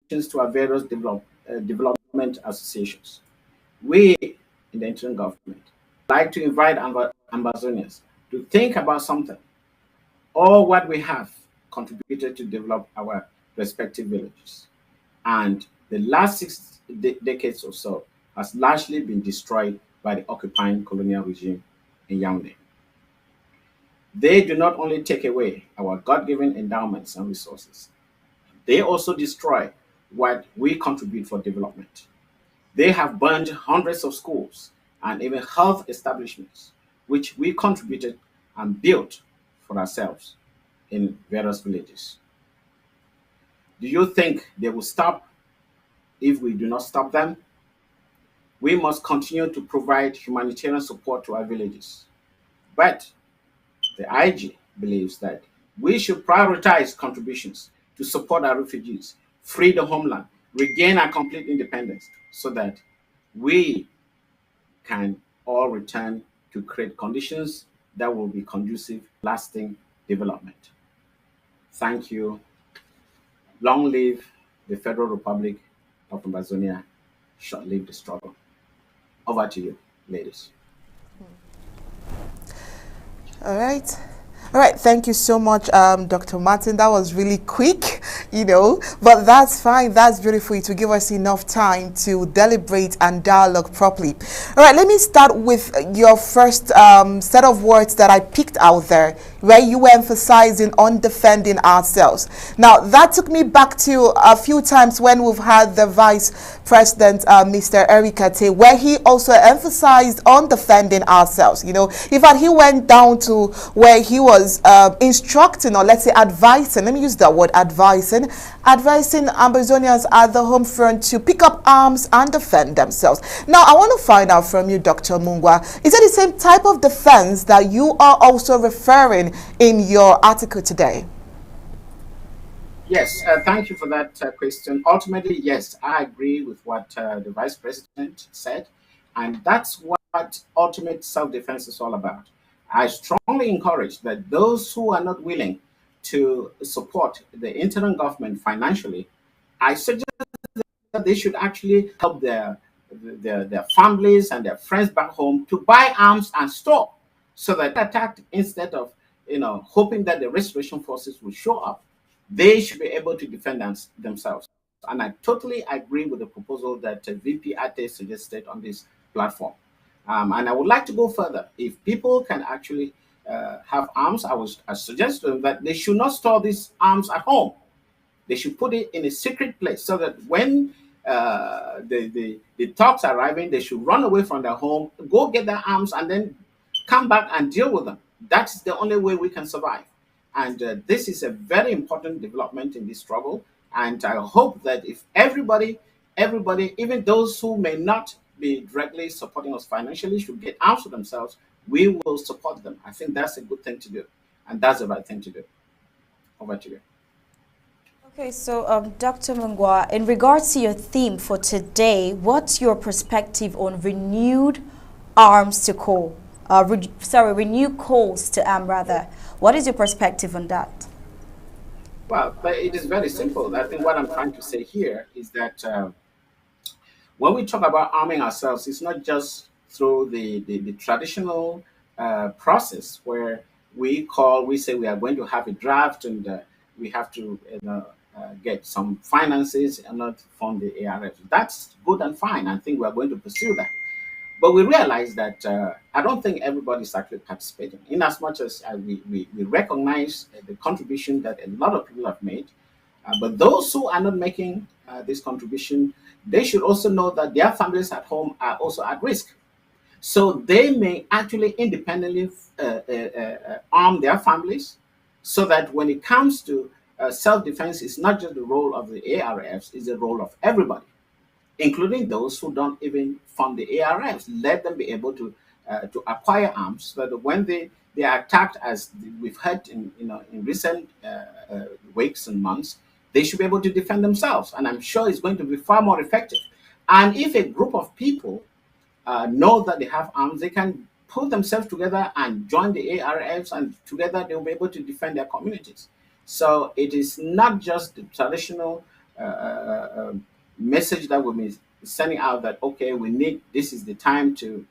to our various development associations. We in the interim government like to invite Ambazonians to think about something or what we have contributed to develop our respective villages. And the last six decades or so has largely been destroyed by the occupying colonial regime in Yaoundé. They do not only take away our God given endowments and resources, they also destroy what we contribute for development. They have burned hundreds of schools and even health establishments, which we contributed and built for ourselves in various villages. Do you think they will stop if we do not stop them? We must continue to provide humanitarian support to our villages. But the IG believes that we should prioritize contributions to support our refugees, free the homeland, regain our complete independence so that we can all return to create conditions that will be conducive, lasting development. Thank you. Long live the Federal Republic of Amazonia. Short live the struggle. Over to you, ladies. All right. All right, thank you so much, Dr. Martin. That was really quick, but that's fine. That's beautiful to give us enough time to deliberate and dialogue properly. All right, let me start with your first set of words that I picked out there, where you were emphasizing on defending ourselves. Now, that took me back to a few times when we've had the Vice President, Mr. Eric Ate, where he also emphasized on defending ourselves. In fact, he went down to where he was instructing, or let's say advising, let me use that word, advising Ambazonians at the home front to pick up arms and defend themselves. Now, I want to find out from you, Dr. Mungwa, is it the same type of defense that you are also referring in your article today? Yes, thank you for that question. Ultimately, yes, I agree with what the Vice President said, and that's what ultimate self-defense is all about. I strongly encourage that those who are not willing to support the interim government financially, I suggest that they should actually help their families and their friends back home to buy arms and store, so that attacked, instead of hoping that the restoration forces will show up, they should be able to defend themselves. And I totally agree with the proposal that VP Ate suggested on this platform. And I would like to go further. If people can actually have arms, I suggest to them that they should not store these arms at home. They should put it in a secret place, so that when the thugs are arriving, they should run away from their home, go get their arms, and then come back and deal with them. That's the only way we can survive. And this is a very important development in this struggle. And I hope that if everybody, even those who may not be directly supporting us financially, should get arms for themselves, we will support them. I think that's a good thing to do. And that's the right thing to do. Over to you. Okay, so Dr. Mungwa, in regards to your theme for today, what's your perspective on renewed arms to coal? Renewed calls to arm, rather. What is your perspective on that? Well, it is very simple. I think what I'm trying to say here is that when we talk about arming ourselves, it's not just through the traditional process where we say we are going to have a draft, and we have to get some finances and not fund the ARF. That's good and fine. I think we are going to pursue that. But we realize that I don't think everybody's actually participating, in as much as we recognize the contribution that a lot of people have made. But those who are not making this contribution, they should also know that their families at home are also at risk. So they may actually independently arm their families, so that when it comes to self-defense, it's not just the role of the ARFs, it's the role of everybody, including those who don't even fund the ARFs. Let them be able to acquire arms, so that when they are attacked, as we've heard in recent weeks and months, they should be able to defend themselves. And I'm sure it's going to be far more effective. And if a group of people know that they have arms, they can pull themselves together and join the ARFs, and together they'll be able to defend their communities. So it is not just the traditional message that we'll be sending out that, okay, we need, this is the time to